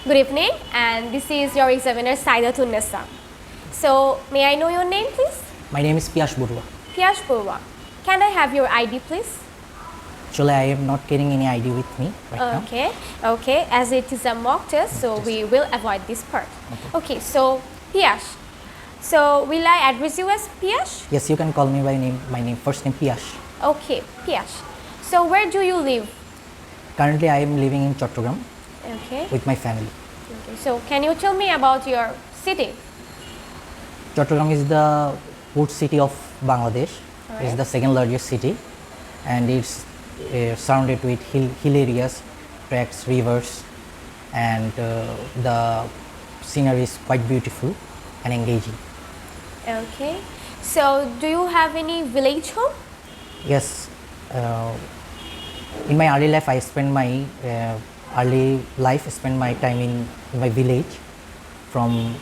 Good evening, and this is your examiner Saidatun Nessa. So, may I know your name, please? My name is Piyash Burwa. Piyash Purwa. Can I have your ID, please? Actually, I am not carrying any ID with me right now. Okay. As it is a mock test, so we will avoid this part. Okay, so Piyash. So, will I address you as Piyash? Yes, you can call me by name. My name, first name Piyash. Okay, Piyash. So, where do you live? Currently, I am living in Chattogram Okay. with my family. So, can you tell me about your city? Chattogram is the port city of Bangladesh. It's the second largest city, and it's surrounded with hill areas, tracks, rivers, and the scenery is quite beautiful and engaging. Okay. So, do you have any village home? Yes, in my early life, I spent my my time in my village from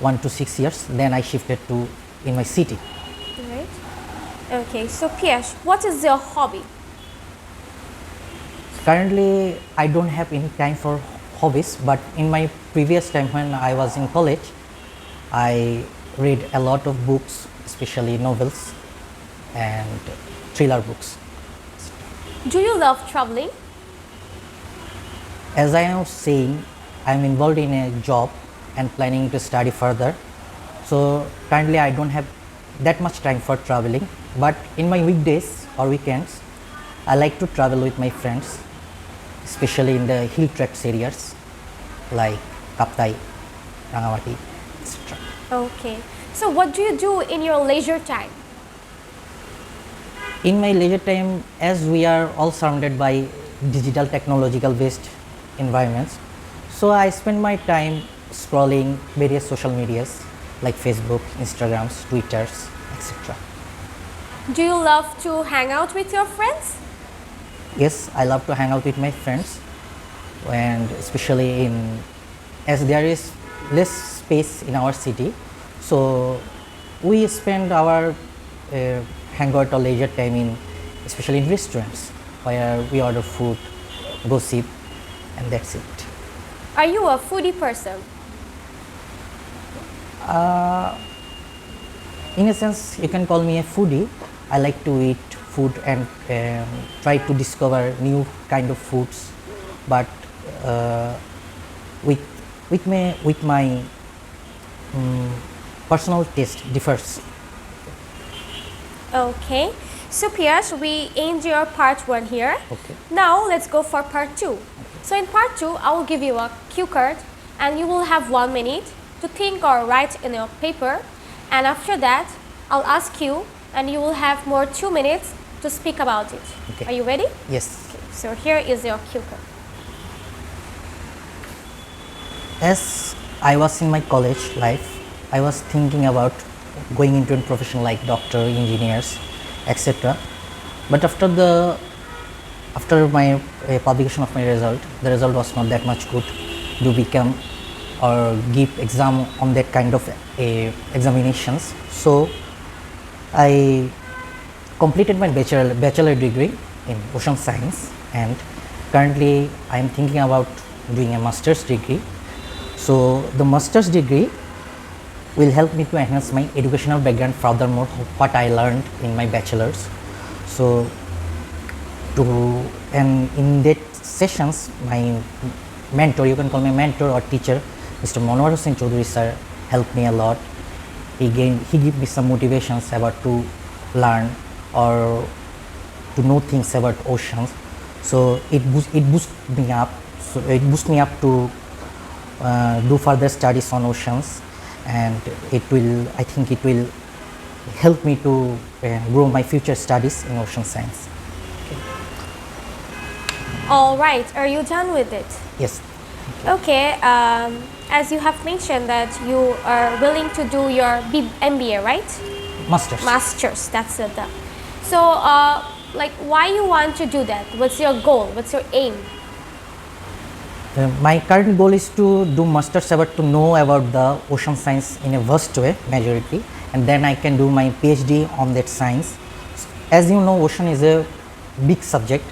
1 to 6 years. Then I shifted to in my city. Right. Okay. So, Piyash, what is your hobby? Currently, I don't have any time for hobbies, but in my previous time when I was in college, I read a lot of books, especially novels and thriller books. Do you love traveling? As I am saying, I am involved in a job and planning to study further. So currently I don't have that much time for traveling, but in my weekdays or weekends, I like to travel with my friends, especially in the hill tracks areas like Kaptai, Rangamati, etc. Okay. So, what do you do in your leisure time? In my leisure time, as we are all surrounded by digital technological based environments, so I spend my time scrolling various social medias like Facebook, Instagrams, Twitters, etc. Do you love to hang out with your friends? Yes, I love to hang out with my friends, and especially as there is less space in our city, so we spend our hangout or leisure time especially in restaurants where we order food, gossip, and that's it. Are you a foodie person? In a sense, you can call me a foodie. I like to eat food and try to discover new kind of foods, but with my personal taste differs. Okay. So, Piyash, we end your part 1 here. Okay. Now, let's go for part 2. So, in part 2, I will give you a cue card and you will have 1 minute to think or write in your paper. And after that, I'll ask you and you will have more 2 minutes to speak about it. Okay. Are you ready? Yes. Okay. So, here is your cue card. As I was in my college life, I was thinking about going into a profession like doctor, engineers, etc. But after my publication of my result, the result was not that much good to become or give exam on that kind of examinations. So I completed my bachelor degree in ocean science, and currently I am thinking about doing a master's degree. So the master's degree will help me to enhance my educational background furthermore what I learned in my bachelor's. So in that sessions, my mentor, you can call me mentor or teacher, Mr. Monwar Hossain Choudhury sir, helped me a lot. He gave me some motivations about to learn or to know things about oceans. So it boosts me up. So it boosts me up to do further studies on oceans, and I think it will help me to grow my future studies in ocean science. All right. Are you done with it? Yes. Okay. As you have mentioned that you are willing to do your MBA, right? Masters. That's it. So, like, why you want to do that? What's your goal? What's your aim? My current goal is to do master's about to know about the ocean science in a vast way, majority, and then I can do my PhD on that science. As you know, ocean is a big subject.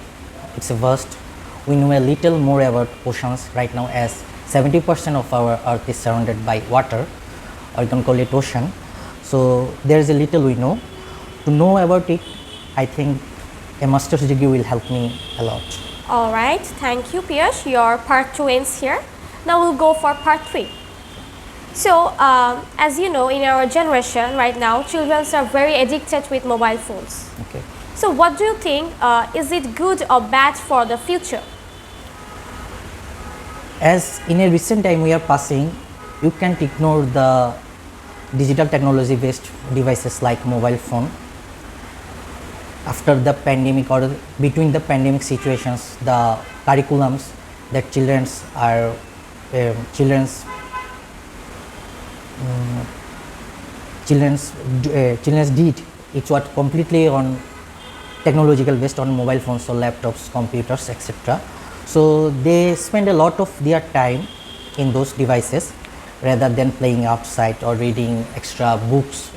It's a vast. We know a little more about oceans right now as 70% of our earth is surrounded by water, or you can call it ocean. So there is a little we know. To know about it, I think a master's degree will help me a lot. Alright, thank you Piyush. Your part 2 ends here. Now we'll go for part 3. So, as you know, in our generation right now, children are very addicted with mobile phones. Okay. So, what do you think? Is it good or bad for the future? As in a recent time we are passing, you can't ignore the digital technology based devices like mobile phone. After the pandemic or between the pandemic situations, the curriculums that children's did, it's what completely on technological based on mobile phones or laptops, computers, etc. So they spend a lot of their time in those devices rather than playing outside or reading extra books